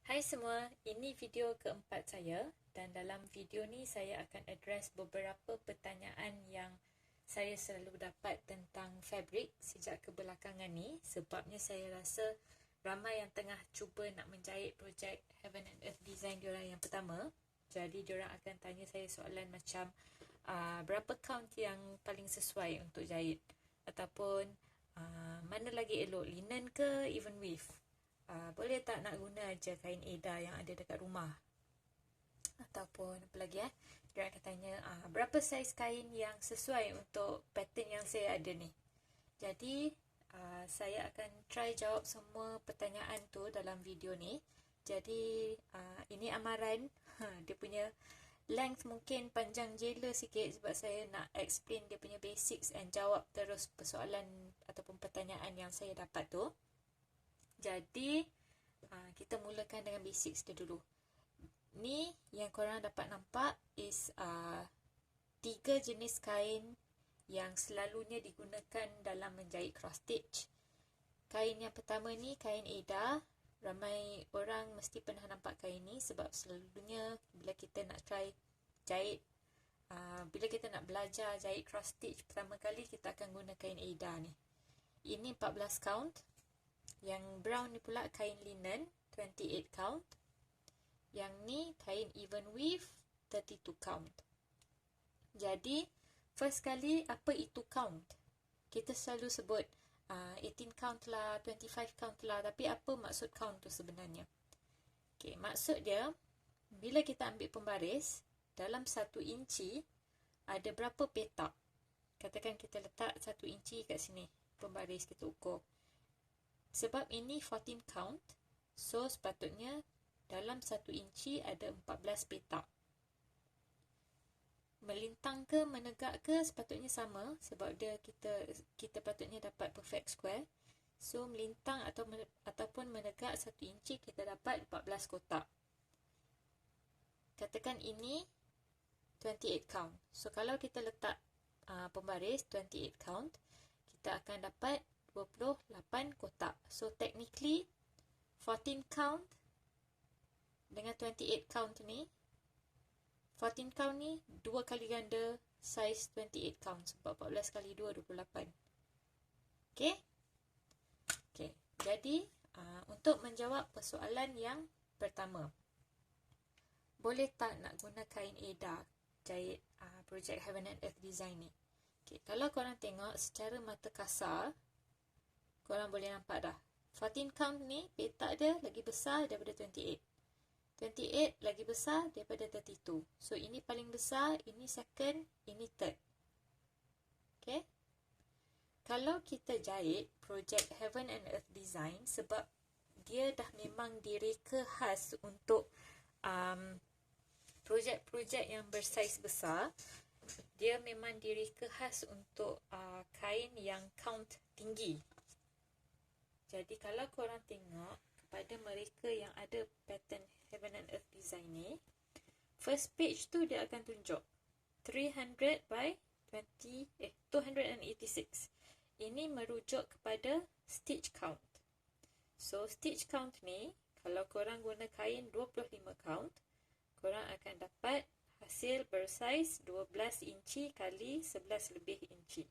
Hai semua, ini video keempat saya dan dalam video ni saya akan address beberapa pertanyaan yang saya selalu dapat tentang fabrik sejak kebelakangan ni, sebabnya saya rasa ramai yang tengah cuba nak menjahit projek Heaven and Earth Design diorang yang pertama. Jadi diorang akan tanya saya soalan macam berapa count yang paling sesuai untuk jahit, ataupun mana lagi elok, linen ke even weave. Boleh tak nak guna aja kain Eda yang ada dekat rumah? Ataupun apa lagi dia akan tanya berapa saiz kain yang sesuai untuk pattern yang saya ada ni. Jadi saya akan try jawab semua pertanyaan tu dalam video ni. Jadi ini amaran. Dia punya length mungkin panjang jela sikit sebab saya nak explain dia punya basics and jawab terus persoalan ataupun pertanyaan yang saya dapat tu. Jadi kita mulakan dengan basics dia dulu. Ni yang korang dapat nampak is 3 jenis kain yang selalunya digunakan dalam menjahit cross stitch. Kain yang pertama ni kain Eda. Ramai orang mesti pernah nampak kain ni sebab selalunya bila kita nak try jahit, bila kita nak belajar jahit cross stitch pertama kali, kita akan guna kain Eda ni. Ini 14 count. Yang brown ni pula kain linen 28 count. Yang ni kain even weave 32 count. Jadi first kali, apa itu count? Kita selalu sebut 18 count lah, 25 count lah, tapi apa maksud count tu sebenarnya? Okay, maksud dia bila kita ambil pembaris dalam 1 inci ada berapa petak. Katakan kita letak 1 inci kat sini, pembaris kita ukur. Sebab ini 14 count, so sepatutnya dalam 1 inci ada 14 petak. Melintang ke menegak ke sepatutnya sama, sebab dia kita patutnya dapat perfect square. So melintang ataupun menegak 1 inci kita dapat 14 kotak. Katakan ini 28 count. So kalau kita letak pembaris 28 count, kita akan dapat 28 kotak. So technically 14 count dengan 28 count ni, 14 count ni 2 kali ganda saiz 28 count, sebab 14 kali 2 28. Okay. Jadi untuk menjawab persoalan yang pertama, boleh tak nak guna kain Eda jahit projek Heaven and Earth Design ni? Okay, kalau korang tengok secara mata kasar, korang boleh nampak dah 14 count ni petak dia lagi besar daripada 28. 28 lagi besar daripada 32. So ini paling besar, ini second, ini third. Okay. Kalau kita jahit projek Heaven and Earth Design, sebab dia dah memang direka khas untuk projek-projek yang bersaiz besar, dia memang direka khas untuk kain yang count tinggi. Jadi kalau korang tengok kepada mereka yang ada pattern Heaven and Earth Design ni, first page tu dia akan tunjuk 300 by 286. Ini merujuk kepada stitch count. So stitch count ni, kalau korang guna kain 25 count, korang akan dapat hasil bersaiz 12 inci kali 11 lebih inci.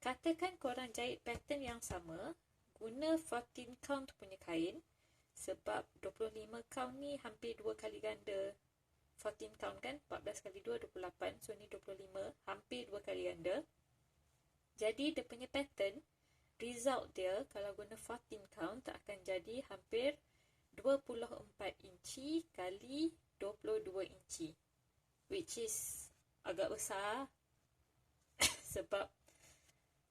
Katakan korang jahit pattern yang sama, guna 14 count punya kain, sebab 25 count ni hampir 2 kali ganda 14 count kan, 14 kali 2 28, so ni 25, hampir 2 kali ganda. Jadi dia punya pattern, result dia kalau guna 14 count akan jadi hampir 24 inci kali 22 inci, which is agak besar sebab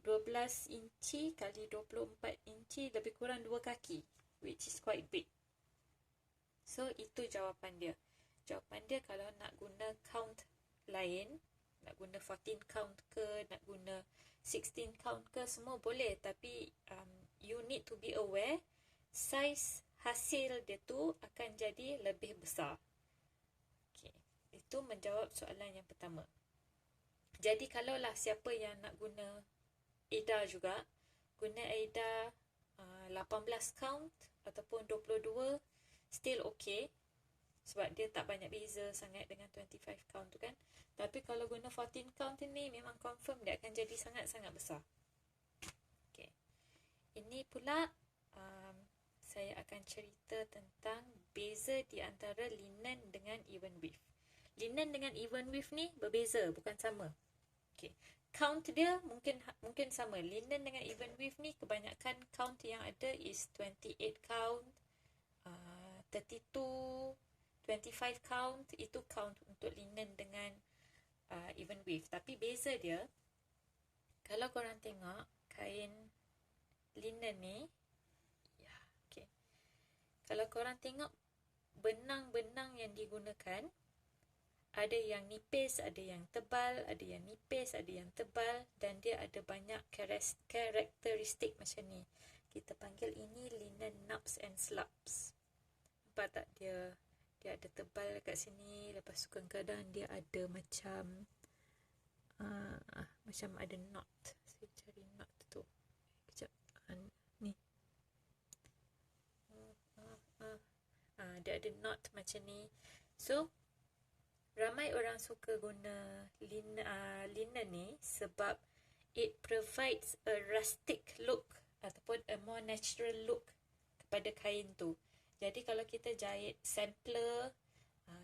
12 inci kali 24 inci lebih kurang 2 kaki, which is quite big. So itu jawapan dia. Jawapan dia kalau nak guna count lain, nak guna 14 count ke, nak guna 16 count ke, semua boleh. Tapi you need to be aware, size hasil dia tu akan jadi lebih besar. Okay. Itu menjawab soalan yang pertama. Jadi kalaulah siapa yang nak guna Eda juga, guna Eda 18 count ataupun 22 still okay, sebab dia tak banyak beza sangat dengan 25 count tu kan. Tapi kalau guna 14 count ni memang confirm dia akan jadi sangat-sangat besar. Okay. Ini pula saya akan cerita tentang beza di antara linen dengan even width. Linen dengan even width ni berbeza, bukan sama. Okay. Count dia mungkin sama. Linen dengan even width ni kebanyakan count yang ada is 28 count, 32, 25 count. Itu count untuk linen dengan even width. Tapi beza dia, kalau korang tengok kain linen ni, okay, kalau korang tengok benang-benang yang digunakan, ada yang nipis, ada yang tebal, ada yang nipis, ada yang tebal, dan dia ada banyak karakteristik macam ni. Kita panggil ini linen nubs and slubs. Nampak tak dia ada tebal kat sini, lepas tu kadang-kadang dia ada macam ada knot. Saya cari knot tu. Kejap. Ni. Dia ada knot macam ni. So ramai orang suka guna linen ni sebab it provides a rustic look ataupun a more natural look kepada kain tu. Jadi kalau kita jahit sampler,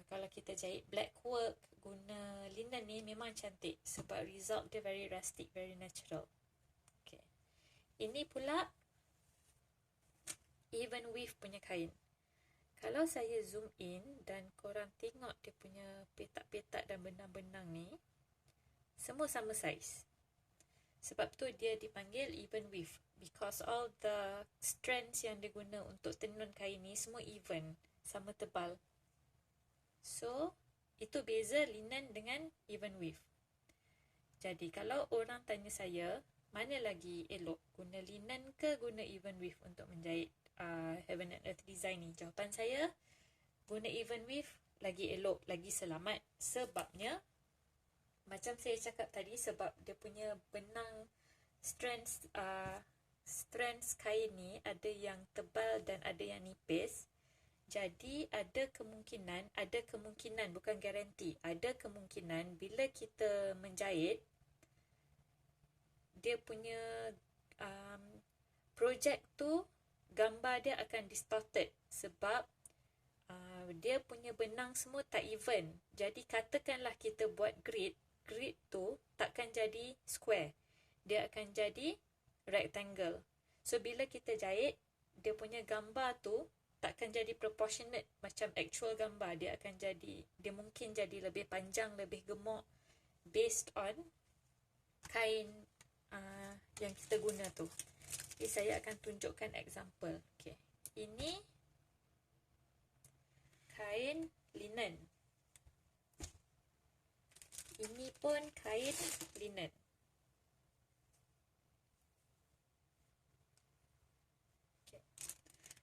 kalau kita jahit black work, guna linen ni memang cantik sebab result dia very rustic, very natural. Okay. Ini pula even width punya kain. Kalau saya zoom in dan korang tengok dia punya petak-petak dan benang-benang ni, semua sama saiz. Sebab tu dia dipanggil even width, because all the strands yang dia guna untuk tenun kain ni semua even, sama tebal. So, itu beza linen dengan even width. Jadi, kalau orang tanya saya, mana lagi elok? Guna linen ke guna even width untuk menjahit Heaven and Earth design ni? Jawapan saya, guna even width lagi elok, lagi selamat. Sebabnya, macam saya cakap tadi, sebab dia punya benang strands kain ni ada yang tebal dan ada yang nipis. Jadi ada kemungkinan, bukan garanti, ada kemungkinan bila kita menjahit, dia punya projek tu, gambar dia akan distorted sebab dia punya benang semua tak even. Jadi katakanlah kita buat grid tu takkan jadi square, dia akan jadi rectangle. So bila kita jahit, dia punya gambar tu takkan jadi proportionate macam actual gambar. Dia mungkin jadi lebih panjang, lebih gemuk based on kain yang kita guna tu. Okay, saya akan tunjukkan example. Okay. Ini kain linen. Ini pun kain linen. Okay.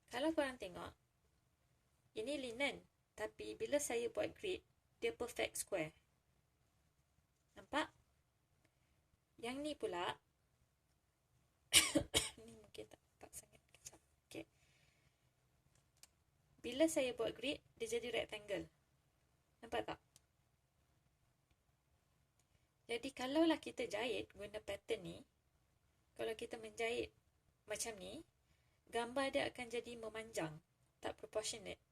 Kalau korang tengok, ini linen. Tapi bila saya buat grid, dia perfect square. Nampak? Yang ni pula, ni mungkin tak nampak sangat. Kejap. Okay. Bila saya buat grid, dia jadi rectangle. Nampak tak? Jadi kalaulah kita jahit guna pattern ni, kalau kita menjahit macam ni, gambar dia akan jadi memanjang, tak proportionate.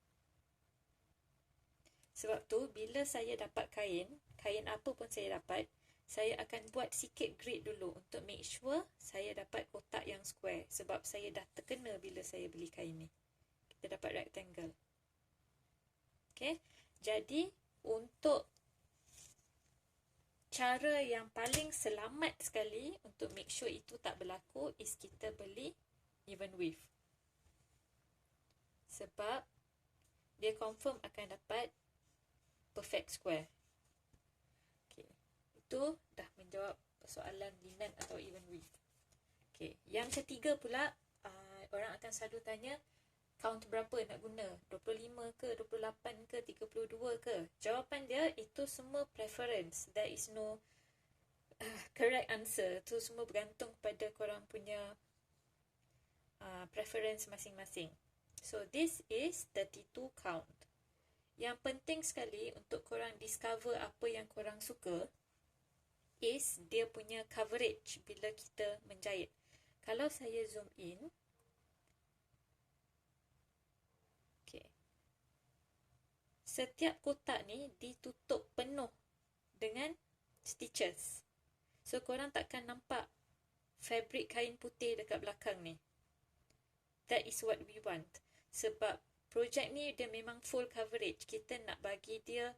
Sebab tu bila saya dapat kain apa pun saya dapat, saya akan buat sikit grid dulu untuk make sure saya dapat kotak yang square. Sebab saya dah terkena bila saya beli kain ni. Kita dapat rectangle. Okay. Jadi untuk cara yang paling selamat sekali untuk make sure itu tak berlaku is kita beli even width. Sebab dia confirm akan dapat perfect square. Okay. Itu dah menjawab persoalan linen atau even width. Okay. Yang ketiga pula, orang akan selalu tanya, count berapa nak guna? 25 ke, 28 ke, 32 ke? Jawapan dia, itu semua preference. There is no correct answer. Itu semua bergantung pada korang punya preference masing-masing. So this is 32 count. Yang penting sekali untuk korang discover apa yang korang suka is dia punya coverage bila kita menjahit. Kalau saya zoom in, okay, setiap kotak ni ditutup penuh dengan stitches. So korang takkan nampak fabric kain putih dekat belakang ni. That is what we want. Sebab projek ni dia memang full coverage. Kita nak bagi dia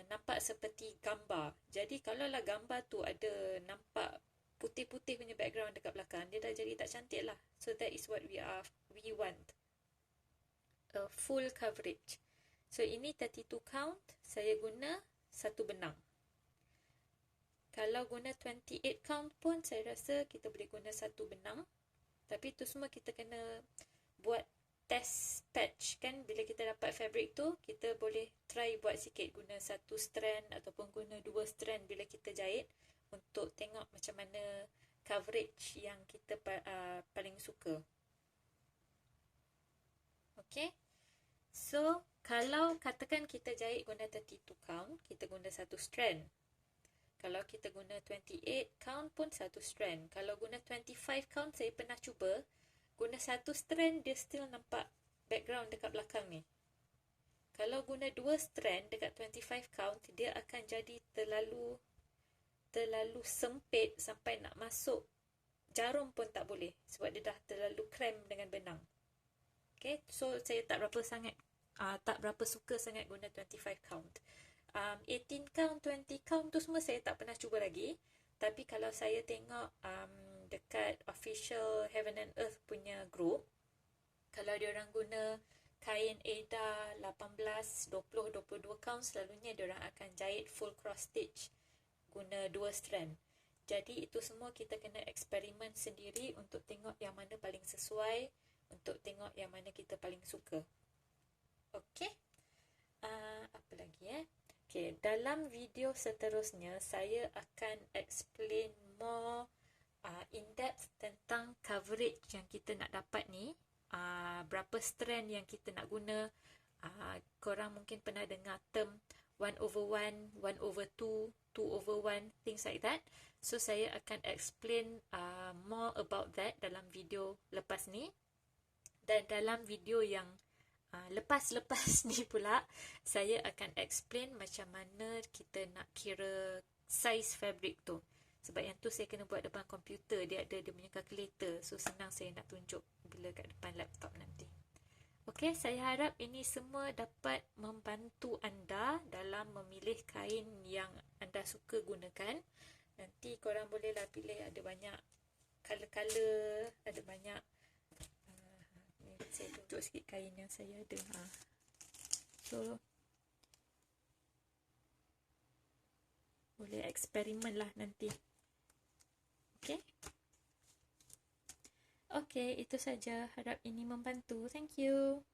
nampak seperti gambar. Jadi kalau lah gambar tu ada nampak putih-putih punya background dekat belakang, dia dah jadi tak cantik lah. So that is what we want. A full coverage. So ini 32 count, saya guna satu benang. Kalau guna 28 count pun saya rasa kita boleh guna satu benang. Tapi tu semua kita kena buat test patch kan. Bila kita dapat fabric tu, kita boleh try buat sikit guna satu strand ataupun guna dua strand bila kita jahit untuk tengok macam mana coverage yang kita paling suka. Okay. So kalau katakan kita jahit guna 32 count, kita guna satu strand. Kalau kita guna 28 count pun satu strand. Kalau guna 25 count, saya pernah cuba guna satu strand, dia still nampak background dekat belakang ni. Kalau guna dua strand dekat 25 count, dia akan jadi terlalu sempit sampai nak masuk jarum pun tak boleh sebab dia dah terlalu cramp dengan benang. Okay, so saya tak berapa suka sangat guna 25 count. 18 count, 20 count tu semua saya tak pernah cuba lagi. Tapi kalau saya tengok dekat official Heaven and Earth punya group, kalau dia orang guna kain Aida 18, 20, 22 count, selalunya dia orang akan jahit full cross stitch guna dua strand. Jadi itu semua kita kena eksperimen sendiri untuk tengok yang mana paling sesuai, untuk tengok yang mana kita paling suka. Okay. Apa lagi Okay, dalam video seterusnya saya akan explain more in-depth tentang coverage yang kita nak dapat ni. Berapa strand yang kita nak guna. Korang mungkin pernah dengar term 1/1, 1/2, 2/1, things like that. So saya akan explain more about that dalam video lepas ni. Dan dalam video yang lepas-lepas ni pula, saya akan explain macam mana kita nak kira size fabric tu. Sebab yang tu saya kena buat depan komputer, dia ada dia punya calculator. So senang saya nak tunjuk bila kat depan laptop nanti. Okay, saya harap ini semua dapat membantu anda dalam memilih kain yang anda suka gunakan. Nanti korang bolehlah pilih, ada banyak color-color, ada banyak. Saya tunjuk sikit kain yang saya ada. So boleh eksperimen lah nanti. Okay. Okay, itu saja. Harap ini membantu. Thank you.